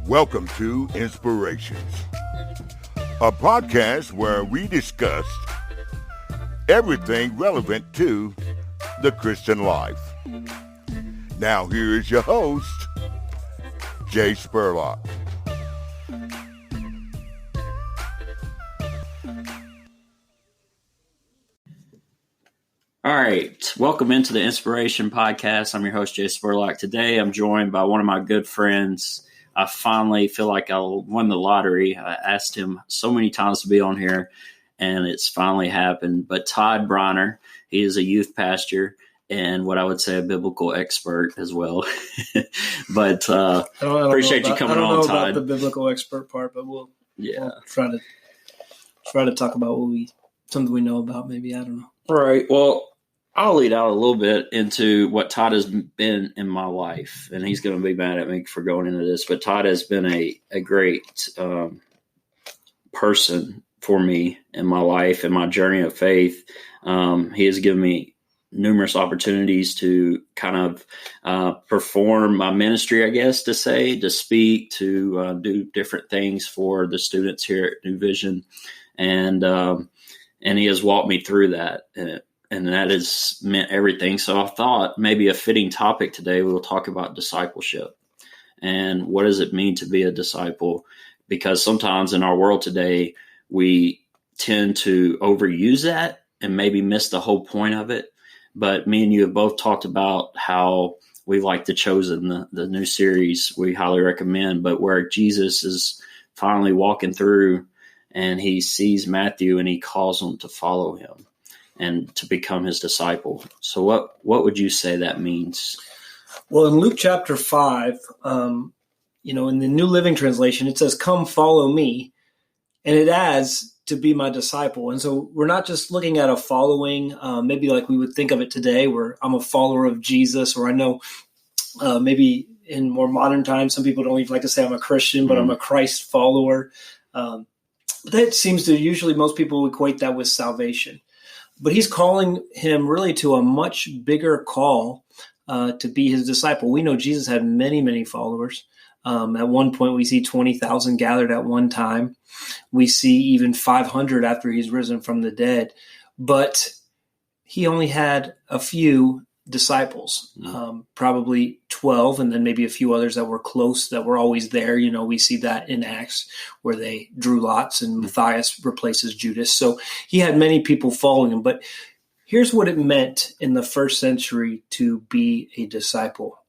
Welcome to Inspirations, a podcast where we discuss everything relevant to the Christian life. Now here is your host, Jay Spurlock. All right, welcome into the Inspiration Podcast. I'm your host, Jay Spurlock. Today I'm joined by one of my good friends. I finally feel like I won the lottery. I asked him so many times to be on here, and it's finally happened. But Todd Breiner, he is a youth pastor and what I would say a biblical expert as well. But I appreciate you coming on, Todd. I don't know about the biblical expert part, but we'll try to talk about something we know about. Maybe, I don't know. All right. Well, I'll lead out a little bit into what Todd has been in my life, and he's going to be mad at me for going into this, but Todd has been a great person for me in my life and my journey of faith. He has given me numerous opportunities to kind of perform my ministry, I guess, to speak, to do different things for the students here at New Vision. And he has walked me through that. And that has meant everything. So I thought maybe a fitting topic today, we'll talk about discipleship. And what does it mean to be a disciple? Because sometimes in our world today, we tend to overuse that and maybe miss the whole point of it. But me and you have both talked about how we like The Chosen, the new series we highly recommend, but where Jesus is finally walking through and he sees Matthew and he calls him to follow him and to become his disciple. So what would you say that means? Well, in Luke chapter 5, in the New Living Translation, it says, "Come follow me." And it adds, "to be my disciple." And so we're not just looking at a following, maybe like we would think of it today, where I'm a follower of Jesus, or I know maybe in more modern times, some people don't even like to say I'm a Christian, but I'm a Christ follower. That seems to usually most people equate that with salvation. But he's calling him really to a much bigger call to be his disciple. We know Jesus had many, many followers. At one point, we see 20,000 gathered at one time. We see even 500 after he's risen from the dead. But he only had a few disciples, probably 12, and then maybe a few others that were close, that were always there. We see that in Acts where they drew lots and Matthias replaces Judas. So he had many people following him. But here's what it meant in the first century to be a disciple.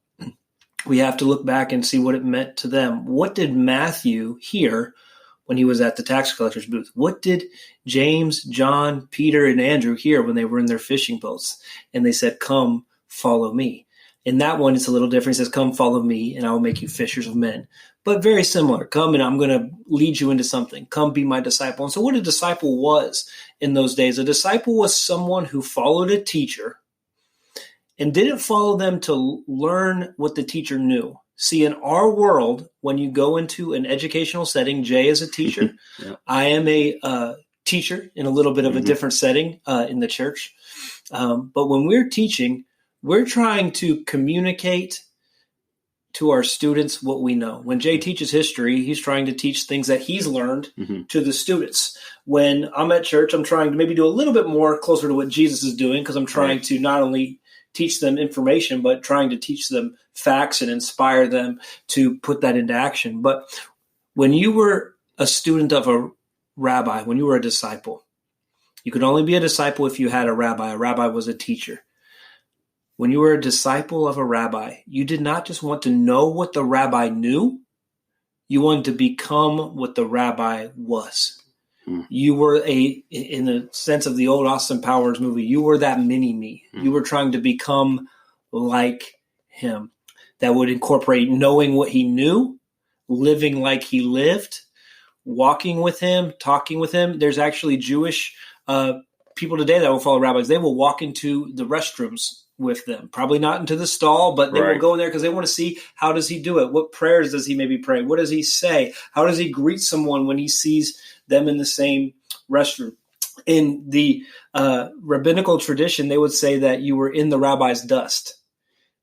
We have to look back and see what it meant to them. What did Matthew hear when he was at the tax collector's booth? What did James, John, Peter, and Andrew hear when they were in their fishing boats? And they said, "Come, follow me." In that one, it's a little different. It says, "Come, follow me, and I will make you fishers of men." But very similar. Come, and I'm going to lead you into something. Come, be my disciple. And so what a disciple was in those days, a disciple was someone who followed a teacher and didn't follow them to learn what the teacher knew. See, in our world, when you go into an educational setting, Jay is a teacher. Yeah. I am a teacher in a little bit of a different setting in the church. But when we're teaching, we're trying to communicate to our students what we know. When Jay teaches history, he's trying to teach things that he's learned to the students. When I'm at church, I'm trying to maybe do a little bit more closer to what Jesus is doing, because I'm trying to not only teach them information, but trying to teach them facts and inspire them to put that into action. But when you were a student of a rabbi, when you were a disciple, you could only be a disciple if you had a rabbi. A rabbi was a teacher. When you were a disciple of a rabbi, you did not just want to know what the rabbi knew. You wanted to become what the rabbi was. You were in the sense of the old Austin Powers movie, you were that mini-me. You were trying to become like him. That would incorporate knowing what he knew, living like he lived, walking with him, talking with him. There's actually Jewish people today that will follow rabbis. They will walk into the restrooms with them, probably not into the stall, but they will go in there because they want to see, how does he do it? What prayers does he maybe pray? What does he say? How does he greet someone when he sees them in the same restroom? In the rabbinical tradition, they would say that you were in the rabbi's dust,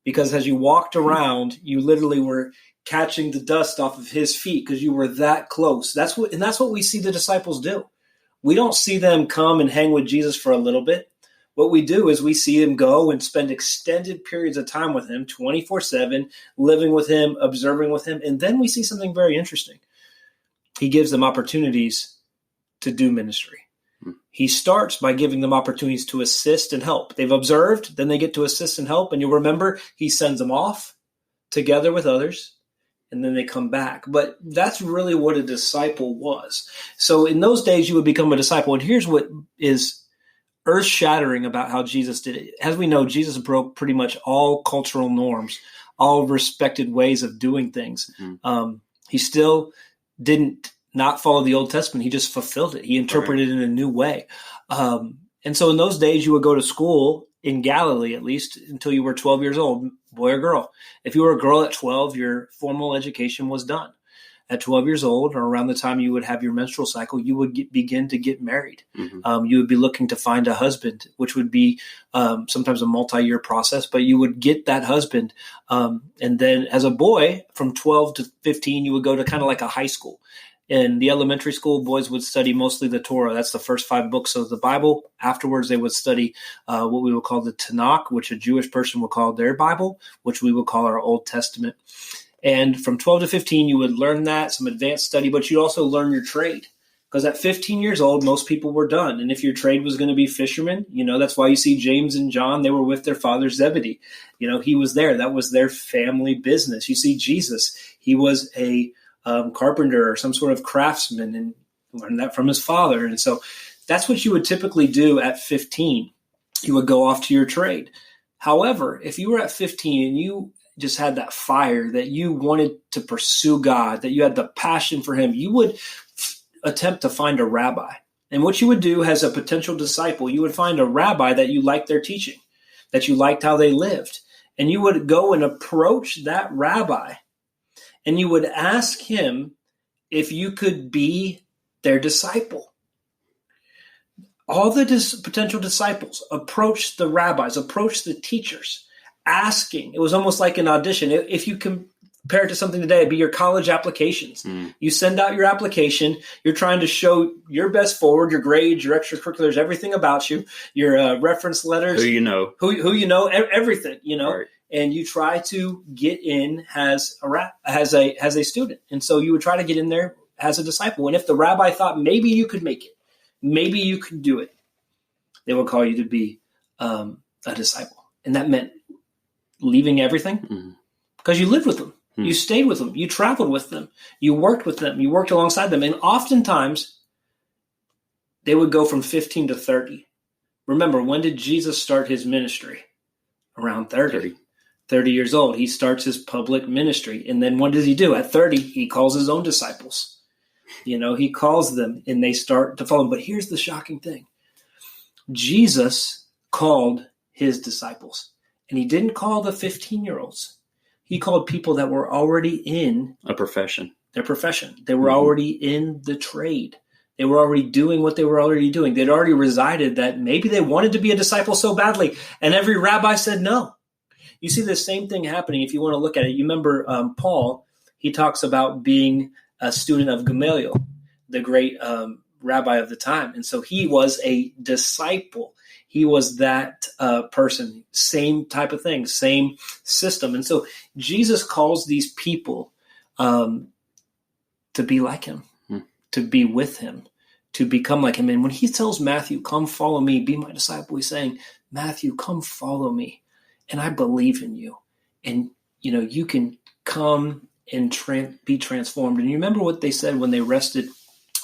because as you walked around, you literally were catching the dust off of his feet because you were that close. That's what we see the disciples do. We don't see them come and hang with Jesus for a little bit. What we do is we see them go and spend extended periods of time with him, 24/7, living with him, observing with him. And then we see something very interesting. He gives them opportunities to do ministry. He starts by giving them opportunities to assist and help. They've observed, then they get to assist and help. And you'll remember he sends them off together with others, and then they come back. But that's really what a disciple was. So in those days, you would become a disciple. And here's what is earth-shattering about how Jesus did it. As we know, Jesus broke pretty much all cultural norms, all respected ways of doing things. He still didn't not follow the Old Testament. He just fulfilled it. He interpreted it in a new way. And so in those days, you would go to school in Galilee, at least until you were 12 years old, boy or girl. If you were a girl at 12, your formal education was done. At 12 years old, or around the time you would have your menstrual cycle, you would begin to get married. You would be looking to find a husband, which would be sometimes a multi-year process, but you would get that husband. And then as a boy, from 12 to 15, you would go to kind of like a high school. In the elementary school, boys would study mostly the Torah. That's the first 5 books of the Bible. Afterwards, they would study what we would call the Tanakh, which a Jewish person would call their Bible, which we would call our Old Testament. And from 12 to 15, you would learn that, some advanced study, but you'd also learn your trade. Because at 15 years old, most people were done. And if your trade was going to be fishermen, that's why you see James and John, they were with their father Zebedee. He was there. That was their family business. You see Jesus, he was a carpenter or some sort of craftsman, and learned that from his father. And so that's what you would typically do at 15. You would go off to your trade. However, if you were at 15 and you just had that fire that you wanted to pursue God, that you had the passion for him, you would attempt to find a rabbi. And what you would do as a potential disciple, you would find a rabbi that you liked their teaching, that you liked how they lived. And you would go and approach that rabbi, and you would ask him if you could be their disciple. All the potential disciples approached the rabbis, approached the teachers, asking. It was almost like an audition. If you compare it to something today, it'd be your college applications. You send out your application. You're trying to show your best forward, your grades, your extracurriculars, everything about you, your reference letters. Who you know. Who you know, everything, Right. And you try to get in as a student. And so you would try to get in there as a disciple. And if the rabbi thought maybe you could make it, maybe you could do it, they would call you to be a disciple. And that meant leaving everything because you lived with them. You stayed with them. You traveled with them. You worked with them. You worked alongside them. And oftentimes they would go from 15 to 30. Remember, when did Jesus start his ministry? Around 30 years old. He starts his public ministry. And then what does he do? At 30, he calls his own disciples. He calls them and they start to follow him. But here's the shocking thing. Jesus called his disciples, and he didn't call the 15-year-olds. He called people that were already in their profession. They were already in the trade. They were already doing what they were already doing. They'd already resided that maybe they wanted to be a disciple so badly, and every rabbi said no. You see the same thing happening if you want to look at it. You remember Paul, he talks about being a student of Gamaliel, the great rabbi of the time. And so he was a disciple. He was that person, same type of thing, same system. And so Jesus calls these people to be like him, to be with him, to become like him. And when he tells Matthew, come follow me, be my disciple, he's saying, Matthew, come follow me. And I believe in you. And, you can come and be transformed. And you remember what they said when they arrested,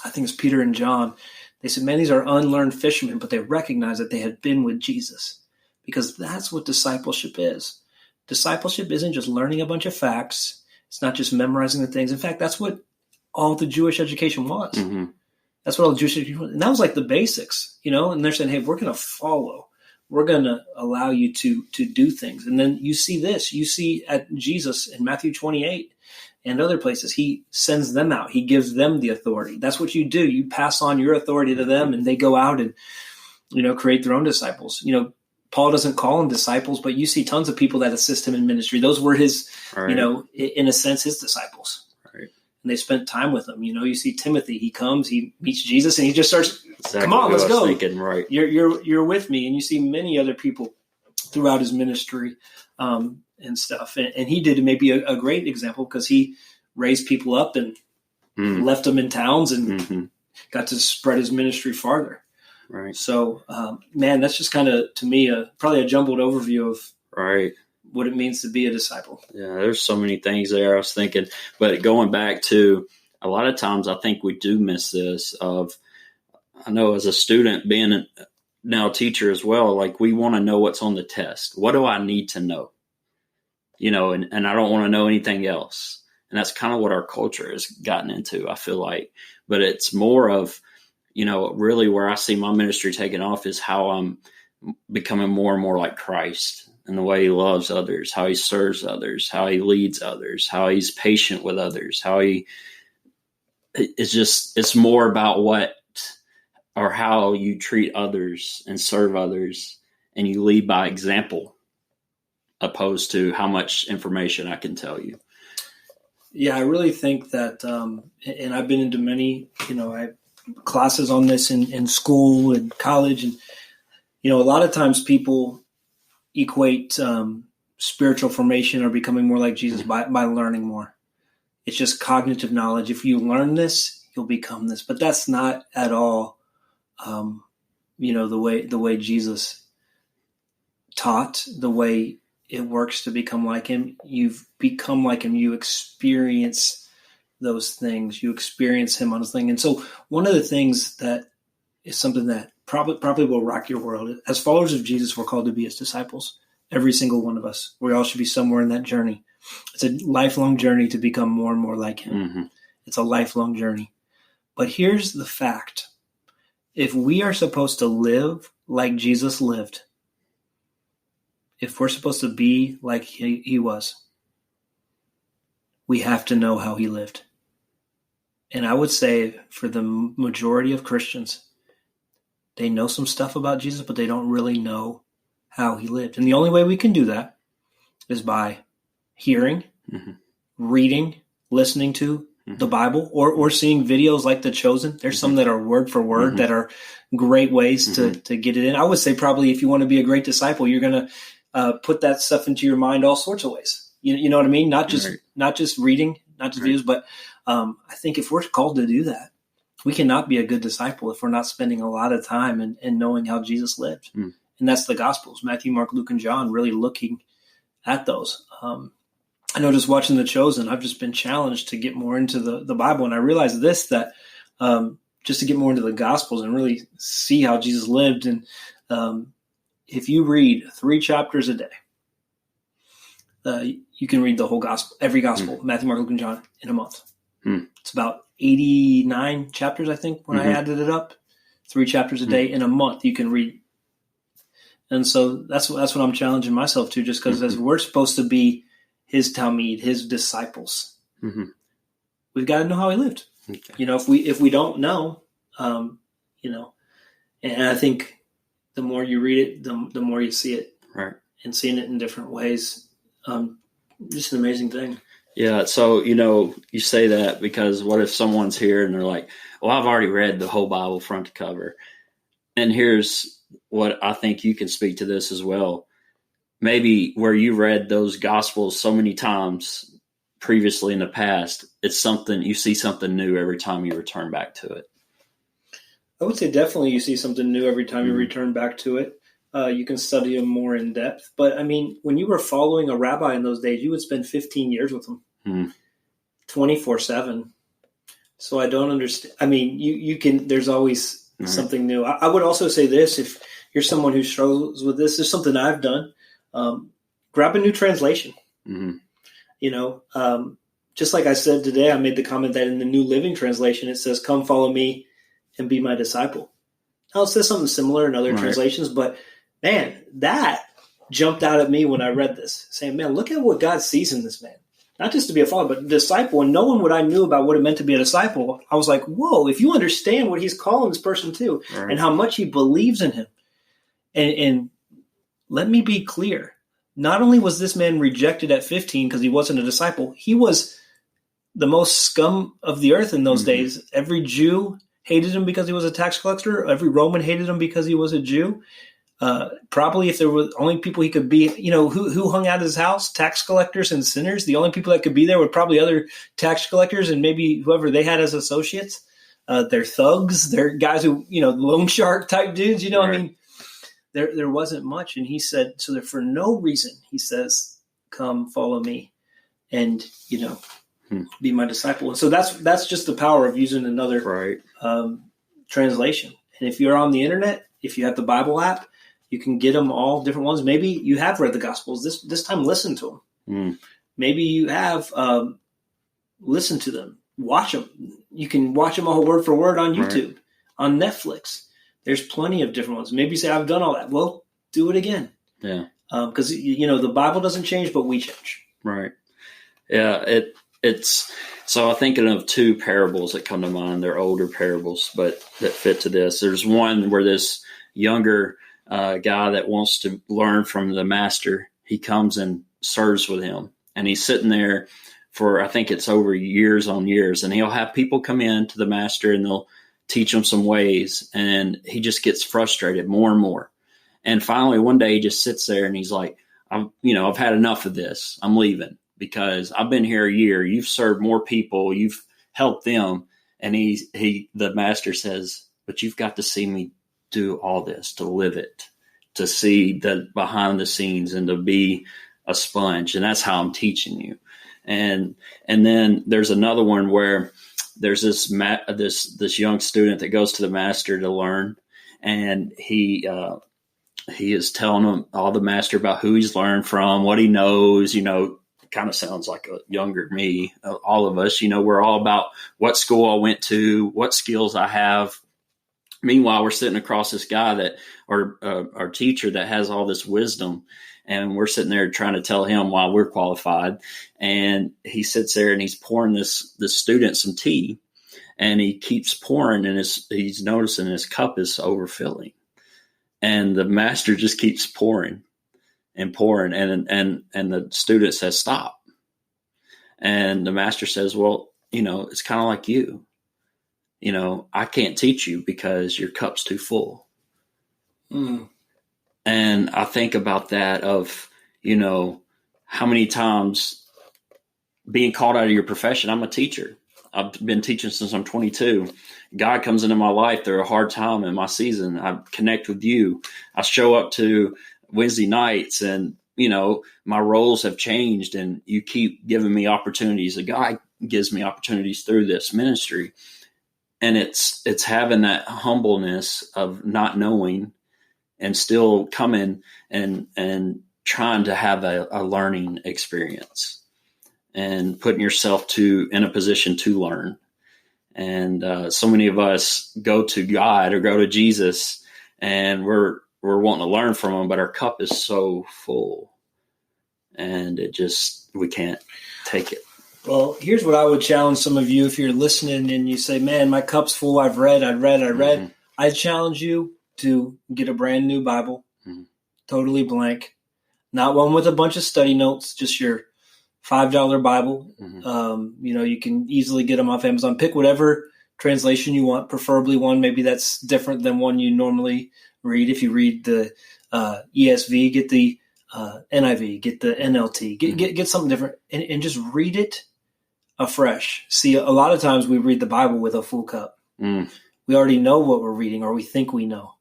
I think it's Peter and John. They said, man, these are unlearned fishermen, but they recognized that they had been with Jesus, because that's what discipleship is. Discipleship isn't just learning a bunch of facts. It's not just memorizing the things. In fact, that's what all the Jewish education was. That's what all the Jewish education was. And that was like the basics, and they're saying, hey, we're going to follow. We're going to allow you to do things. And then you see this. You see at Jesus in Matthew 28, and other places. He sends them out. He gives them the authority. That's what you do. You pass on your authority to them, and they go out and, create their own disciples. Paul doesn't call them disciples, but you see tons of people that assist him in ministry. Those were his, Right. In a sense, his disciples. Right. And they spent time with him. You see Timothy. He comes, he meets Jesus, and he just starts, Exactly come on, what let's I was go. thinking, right. You're with me. And you see many other people throughout his ministry and stuff. And he did maybe a great example because he raised people up and left them in towns and got to spread his ministry farther. Right. So, man, that's just kind of, to me, probably a jumbled overview of Right. what it means to be a disciple. Yeah, there's so many things there I was thinking. But going back to, a lot of times I think we do miss this of, I know as a student, being now a teacher as well, like we want to know what's on the test. What do I need to know? And I don't want to know anything else. And that's kind of what our culture has gotten into, I feel like. But it's more of, really where I see my ministry taking off is how I'm becoming more and more like Christ and the way he loves others, how he serves others, how he leads others, how he's patient with others, it's more about how you treat others and serve others, and you lead by example opposed to how much information I can tell you. Yeah, I really think that, and I've been into many, I have classes on this in school and college, and, a lot of times people equate spiritual formation or becoming more like Jesus by learning more. It's just cognitive knowledge. If you learn this, you'll become this. But that's not at all, the way Jesus taught, the way it works to become like him. You've become like him. You experience those things. You experience him on this thing. And so one of the things that is something that probably will rock your world. As followers of Jesus, we're called to be his disciples. Every single one of us. We all should be somewhere in that journey. It's a lifelong journey to become more and more like him. Mm-hmm. It's a lifelong journey. But here's the fact. If we are supposed to live like Jesus lived, if we're supposed to be like he was, we have to know how he lived. And I would say for the majority of Christians, they know some stuff about Jesus, but they don't really know how he lived. And the only way we can do that is by hearing, reading, listening to the Bible, or seeing videos like The Chosen. There's some that are word for word that are great ways to get it in. I would say probably if you want to be a great disciple, you're going to put that stuff into your mind all sorts of ways. You know what I mean? Not just reading, not just videos, but I think if we're called to do that, we cannot be a good disciple if we're not spending a lot of time and knowing how Jesus lived. And that's the Gospels, Matthew, Mark, Luke, and John, really looking at those. I know just watching The Chosen, I've just been challenged to get more into the Bible. And I realized that just to get more into the Gospels and really see how Jesus lived. And if you read 3 chapters a day, you can read the whole Gospel, every Gospel, Matthew, Mark, Luke, and John, in a month. It's about 89 chapters, I think, when I added it up. 3 chapters a day in a month you can read. And so that's what I'm challenging myself to, just because as we're supposed to be his Talmid, his disciples, we've got to know how he lived. Okay. If we don't know, and I think the more you read it, the more you see it, right? And seeing it in different ways, just an amazing thing. Yeah. So, you say that because what if someone's here and they're like, well, I've already read the whole Bible front to cover. And here's what I think you can speak to this as well. Maybe where you read those Gospels so many times previously in the past, it's something, you see something new every time you return back to it. I would say definitely you see something new every time you return back to it. You can study them more in depth. But I mean, when you were following a rabbi in those days, you would spend 15 years with them, 24/7. So I don't understand. I mean, you can, there's always something new. I would also say this, if you're someone who struggles with this, there's something I've done. Grab a new translation. Just like I said today, I made the comment that in the New Living Translation, it says, come follow me and be my disciple. Now it says something similar in other translations, but man, that jumped out at me when I read this, saying, man, look at what God sees in this man. not just to be a follower, but a disciple, and knowing what I knew about what it meant to be a disciple, I was like, whoa, if you understand what he's calling this person to and how much he believes in him. And let me be clear. Not only was this man rejected at 15 because he wasn't a disciple, he was the most scum of the earth in those days. Every Jew hated him because he was a tax collector. Every Roman hated him because he was a Jew. Probably if there were only people he could be, who hung out at his house, tax collectors and sinners. The only people that could be there were probably other tax collectors and maybe whoever they had as associates. They're thugs. They're guys who, loan shark type dudes. I mean, there wasn't much. And he said, so that for no reason, he says, come follow me and, be my disciple. And so that's just the power of using another translation. And if you're on the internet, if you have the Bible app, you can get them all different ones. Maybe you have read the Gospels. This time, listen to them. Maybe you have listened to them. Watch them. You can watch them all word for word on YouTube, on Netflix. There's plenty of different ones. Maybe you say, I've done all that. Well, do it again. Yeah. Because, the Bible doesn't change, but we change. Right. Yeah. So I'm thinking of two parables that come to mind. They're older parables, but that fit to this. There's one where this younger guy that wants to learn from the master, he comes and serves with him. And he's sitting there for, I think it's over years on years. And he'll have people come in to the master and they'll teach him some ways. And he just gets frustrated more and more. And finally, one day he just sits there and he's like, I've had enough of this. I'm leaving because I've been here a year. You've served more people. You've helped them. And the master says, but you've got to see me do all this, to live it, to see the behind the scenes and to be a sponge. And that's how I'm teaching you. And then there's another one where there's this young student that goes to the master to learn. And he is telling him, all the master, about who he's learned from, what he knows, kind of sounds like a younger me, all of us, we're all about what school I went to, what skills I have. Meanwhile, we're sitting across this guy our teacher that has all this wisdom, and we're sitting there trying to tell him why we're qualified. And he sits there and he's pouring this student some tea, and he keeps pouring, and he's noticing his cup is overfilling, and the master just keeps pouring and pouring, and the student says, stop. And the master says, well, it's kind of like you. I can't teach you because your cup's too full. And I think about that of, how many times being called out of your profession. I'm a teacher. I've been teaching since I'm 22. God comes into my life through a hard time in my season. I connect with you. I show up to Wednesday nights and, my roles have changed, and you keep giving me opportunities. God gives me opportunities through this ministry. And it's having that humbleness of not knowing and still coming and trying to have a learning experience and putting yourself in a position to learn. And so many of us go to God or go to Jesus, and we're wanting to learn from him, but our cup is so full, and we can't take it. Well, here's what I would challenge some of you if you're listening and you say, man, my cup's full. I've read. Mm-hmm. I challenge you to get a brand new Bible, totally blank, not one with a bunch of study notes, just your $5 Bible. You can easily get them off Amazon. Pick whatever translation you want, preferably one maybe that's different than one you normally read. If you read the ESV, get the NIV, get the NLT, get something different and just read it afresh. See, a lot of times we read the Bible with a full cup. We already know what we're reading, or we think we know,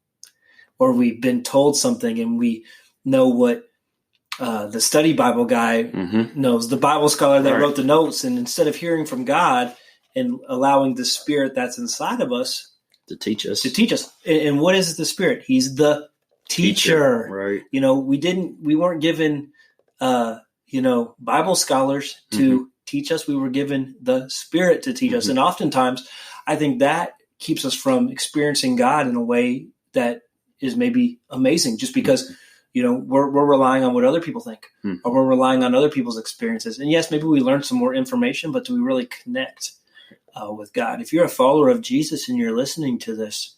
or we've been told something and we know what the study Bible guy knows, the Bible scholar that wrote the notes. And instead of hearing from God and allowing the Spirit that's inside of us to teach us. And what is the Spirit? He's the teacher. Right. We weren't given, Bible scholars to teach us. We were given the Spirit to teach us. And oftentimes I think that keeps us from experiencing God in a way that is maybe amazing, just because we're relying on what other people think, or we're relying on other people's experiences. And yes, maybe we learn some more information, but do we really connect with God? If you're a follower of Jesus and you're listening to this,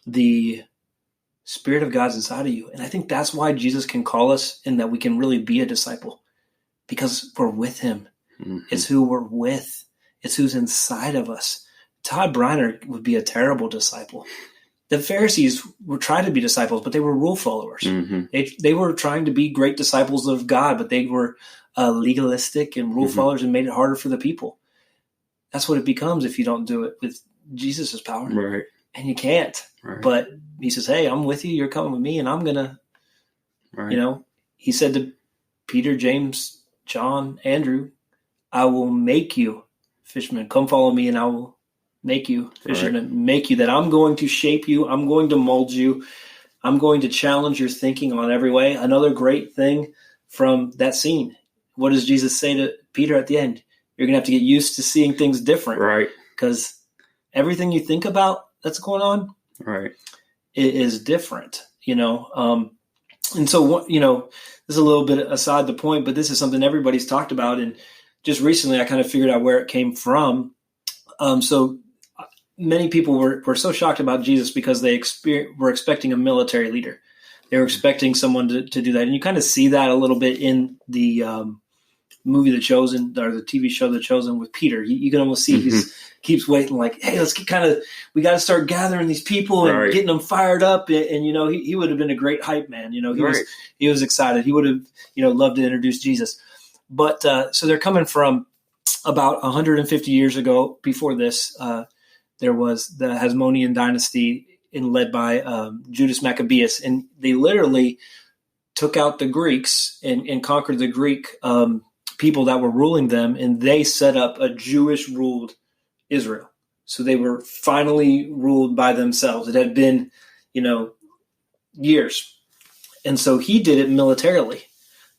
the Spirit of God's inside of you. And I think that's why Jesus can call us and that we can really be a disciple, because we're with him. It's who we're with. It's who's inside of us. Todd Breiner would be a terrible disciple. The Pharisees were trying to be disciples, but they were rule followers. They were trying to be great disciples of God, but they were legalistic and rule followers and made it harder for the people. That's what it becomes if you don't do it with Jesus' power. Right. And you can't. Right. But he says, hey, I'm with you. You're coming with me, and I'm going to, he said to Peter, James, John, Andrew, I will make you fishermen. Come follow me, and I will make you fishermen, make you that I'm going to shape you. I'm going to mold you. I'm going to challenge your thinking on every way. Another great thing from that scene. What does Jesus say to Peter at the end? You're going to have to get used to seeing things different. Right. Because everything you think about that's going on, right, it is different, and so, this is a little bit aside the point, but this is something everybody's talked about. And just recently I kind of figured out where it came from. So many people were so shocked about Jesus because they were expecting a military leader. They were expecting someone to do that. And you kind of see that a little bit in the movie The Chosen, or the TV show The Chosen with Peter. You can almost see he keeps waiting, like, hey, we got to start gathering these people and getting them fired up. And he would have been a great hype man. He was excited. He would have, loved to introduce Jesus. But so they're coming from about 150 years ago. Before this, there was the Hasmonean dynasty led by Judas Maccabeus. And they literally took out the Greeks and conquered the Greek people that were ruling them, and they set up a Jewish-ruled Israel. So they were finally ruled by themselves. It had been, years. And so he did it militarily.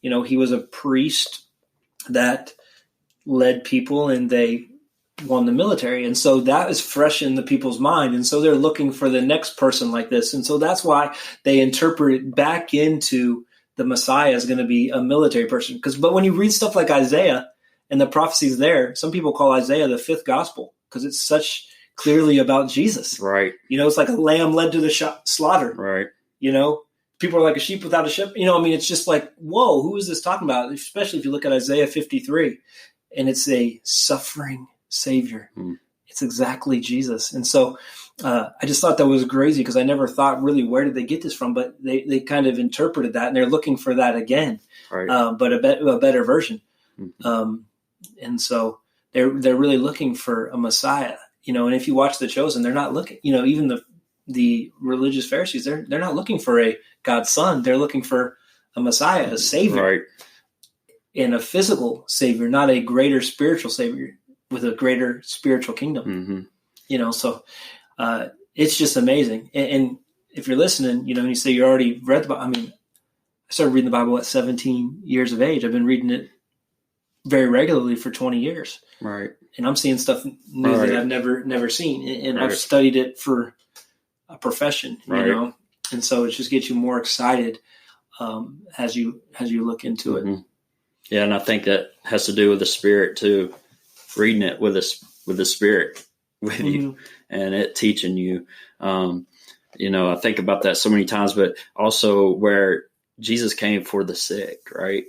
He was a priest that led people, and they won the military. And so that is fresh in the people's mind. And so they're looking for the next person like this. And so that's why they interpret it back into the Messiah is going to be a military person. But when you read stuff like Isaiah and the prophecies there, some people call Isaiah the fifth gospel because it's such clearly about Jesus. Right. It's like a lamb led to the slaughter. Right. People are like a sheep without a shepherd. It's just like, whoa, who is this talking about? Especially if you look at Isaiah 53, and it's a suffering Savior. It's exactly Jesus. And so I just thought that was crazy because I never thought really where did they get this from, but they kind of interpreted that, and they're looking for that again, but a better version. And so they're really looking for a Messiah, and if you watch The Chosen, they're not looking, even the religious Pharisees, they're not looking for a God's son. They're looking for a Messiah, a Savior, and a physical Savior, not a greater spiritual Savior with a greater spiritual kingdom. So it's just amazing. And if you're listening, and you say you already read the Bible. I started reading the Bible at 17 years of age. I've been reading it very regularly for 20 years. Right. And I'm seeing stuff new that I've never seen. And I've studied it for a profession, and so it just gets you more excited as you look into it. Yeah. And I think that has to do with the Spirit too, reading it with the Spirit with you and it teaching you. I think about that so many times, but also where Jesus came for the sick, right?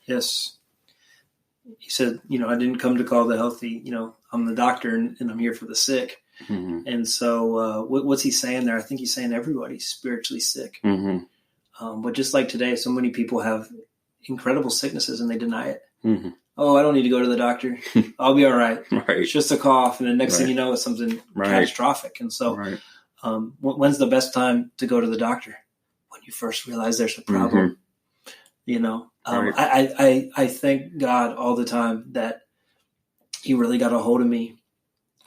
Yes. He said, I didn't come to call the healthy, I'm the doctor and I'm here for the sick. And so what's he saying there? I think he's saying everybody's spiritually sick. But just like today, so many people have incredible sicknesses and they deny it. Oh, I don't need to go to the doctor. I'll be all right. It's just a cough. And the next thing you know, it's something catastrophic. And so when's the best time to go to the doctor? When you first realize there's a problem. I thank God all the time that he really got a hold of me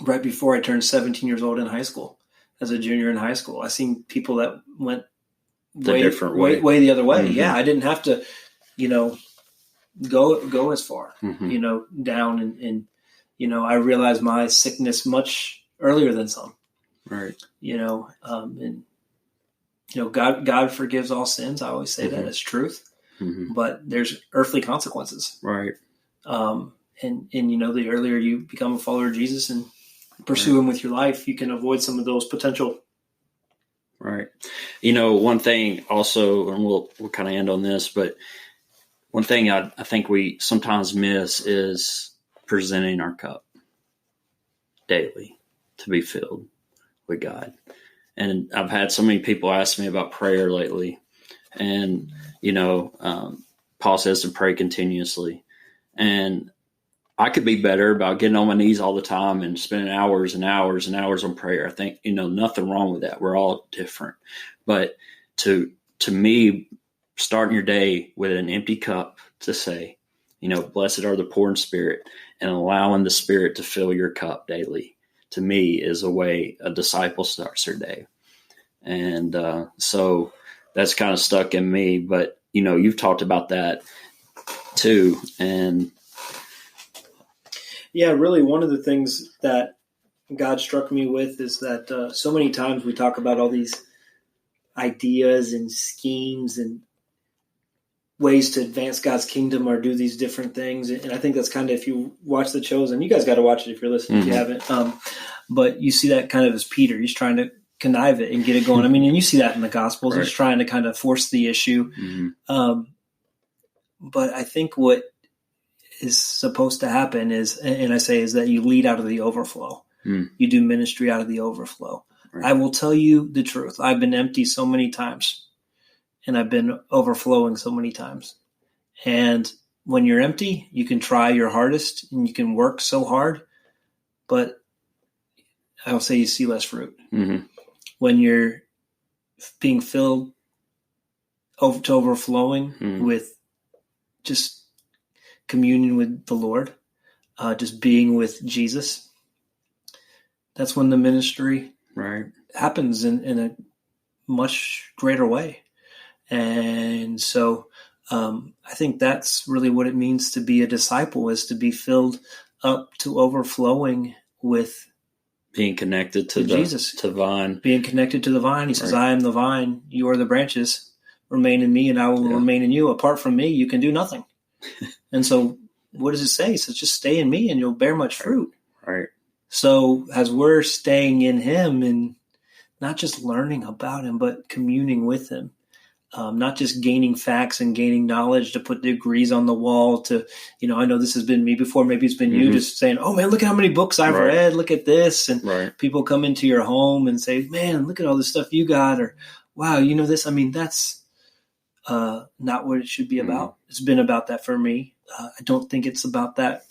right before I turned 17 years old in high school. As a junior in high school, I seen people that went way the other way. Yeah, I didn't have to, go as far, down and I realized my sickness much earlier than some. Right. And God forgives all sins. I always say that as truth, but there's earthly consequences. Right. And the earlier you become a follower of Jesus and pursue him with your life, you can avoid some of those potential. Right. One thing also, and we'll kind of end on this, but one thing I think we sometimes miss is presenting our cup daily to be filled with God. And I've had so many people ask me about prayer lately. And, Paul says to pray continuously. And I could be better about getting on my knees all the time and spending hours and hours and hours on prayer. I think, nothing wrong with that. We're all different. But to me, starting your day with an empty cup to say, blessed are the poor in spirit, and allowing the Spirit to fill your cup daily, to me, is a way a disciple starts their day. And so that's kind of stuck in me. But, you've talked about that too. And yeah, really one of the things that God struck me with is that so many times we talk about all these ideas and schemes and ways to advance God's kingdom or do these different things. And I think that's kind of, if you watch The Chosen, you guys got to watch it if you're listening, if you haven't. But you see that kind of as Peter. He's trying to connive it and get it going. I mean, and you see that in the Gospels. Right. He's trying to kind of force the issue. But I think what is supposed to happen is that you lead out of the overflow. You do ministry out of the overflow. Right. I will tell you the truth. I've been empty so many times, and I've been overflowing so many times. And when you're empty, you can try your hardest and you can work so hard, but I'll say you see less fruit. When you're being filled to overflowing with just communion with the Lord, just being with Jesus, that's when the ministry happens in a much greater way. And so I think that's really what it means to be a disciple, is to be filled up to overflowing with being connected to Jesus, to the vine. Being connected to the vine. He says, I am the vine, you are the branches. Remain in me and I will remain in you. Apart from me, you can do nothing. And so what does it say? It says, just stay in me and you'll bear much fruit. Right. So as we're staying in him and not just learning about him, but communing with him, not just gaining facts and gaining knowledge to put degrees on the wall to, I know this has been me before. Maybe it's been you just saying, oh man, look at how many books I've read. Look at this. And people come into your home and say, man, look at all the stuff you got. Or, wow, this. I mean, that's not what it should be about. It's been about that for me. I don't think it's about that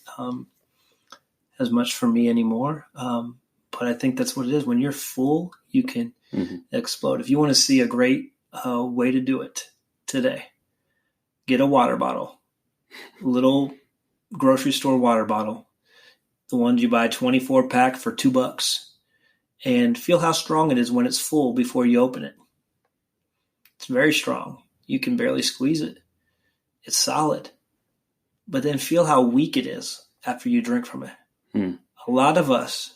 as much for me anymore. But I think that's what it is. When you're full, you can explode. If you want to see a great way to do it today, get a water bottle, little grocery store water bottle, the ones you buy 24 pack for $2, and feel how strong it is when it's full before you open it. It's very strong. You can barely squeeze it. It's solid. But then feel how weak it is after you drink from it. A lot of us,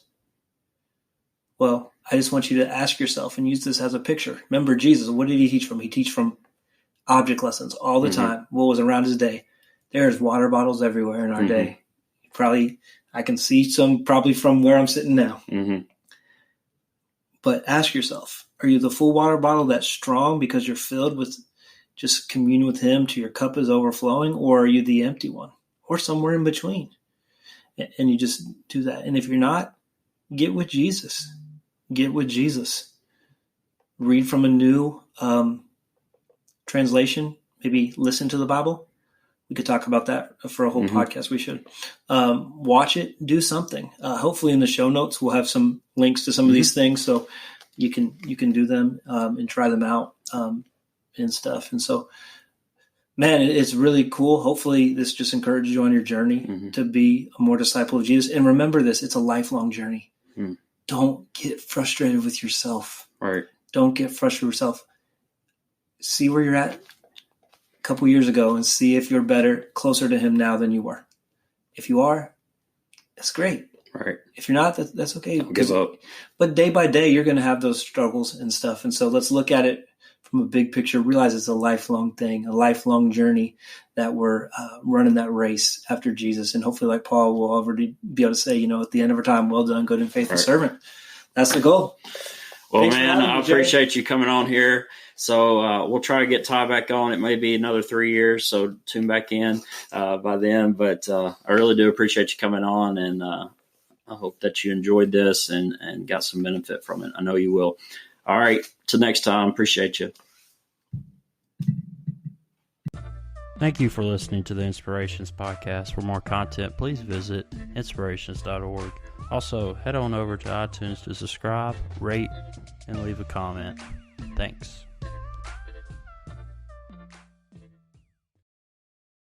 I just want you to ask yourself and use this as a picture. Remember Jesus, what did he teach from? He teach from object lessons all the time. What was around his day? There's water bottles everywhere in our day. Probably, I can see some probably from where I'm sitting now. But ask yourself, are you the full water bottle that's strong because you're filled with just communion with him till your cup is overflowing? Or are you the empty one? Or somewhere in between? And you just do that. And if you're not, get with Jesus. Get with Jesus. Read from a new translation. Maybe listen to the Bible. We could talk about that for a whole podcast. We should. Watch it. Do something. Hopefully in the show notes, we'll have some links to some of these things so you can do them and try them out and stuff. And so, man, it's really cool. Hopefully this just encourages you on your journey to be a more disciple of Jesus. And remember this, it's a lifelong journey. Don't get frustrated with yourself. Right. Don't get frustrated with yourself. See where you're at a couple years ago and see if you're closer to him now than you were. If you are, that's great. Right. If you're not, that's okay. Don't give up. But day by day, you're going to have those struggles and stuff. And so let's look at it from a big picture, realize it's a lifelong thing, a lifelong journey that we're running that race after Jesus. And hopefully, like Paul, we'll already be able to say, at the end of our time, well done, good and faithful servant. That's the goal. Well, man, I appreciate you coming on here. So we'll try to get Todd back on. It may be another 3 years, so tune back in by then. But I really do appreciate you coming on, and I hope that you enjoyed this and got some benefit from it. I know you will. All right, till next time. Appreciate you. Thank you for listening to the Inspirations Podcast. For more content, please visit inspirations.org. Also, head on over to iTunes to subscribe, rate, and leave a comment. Thanks.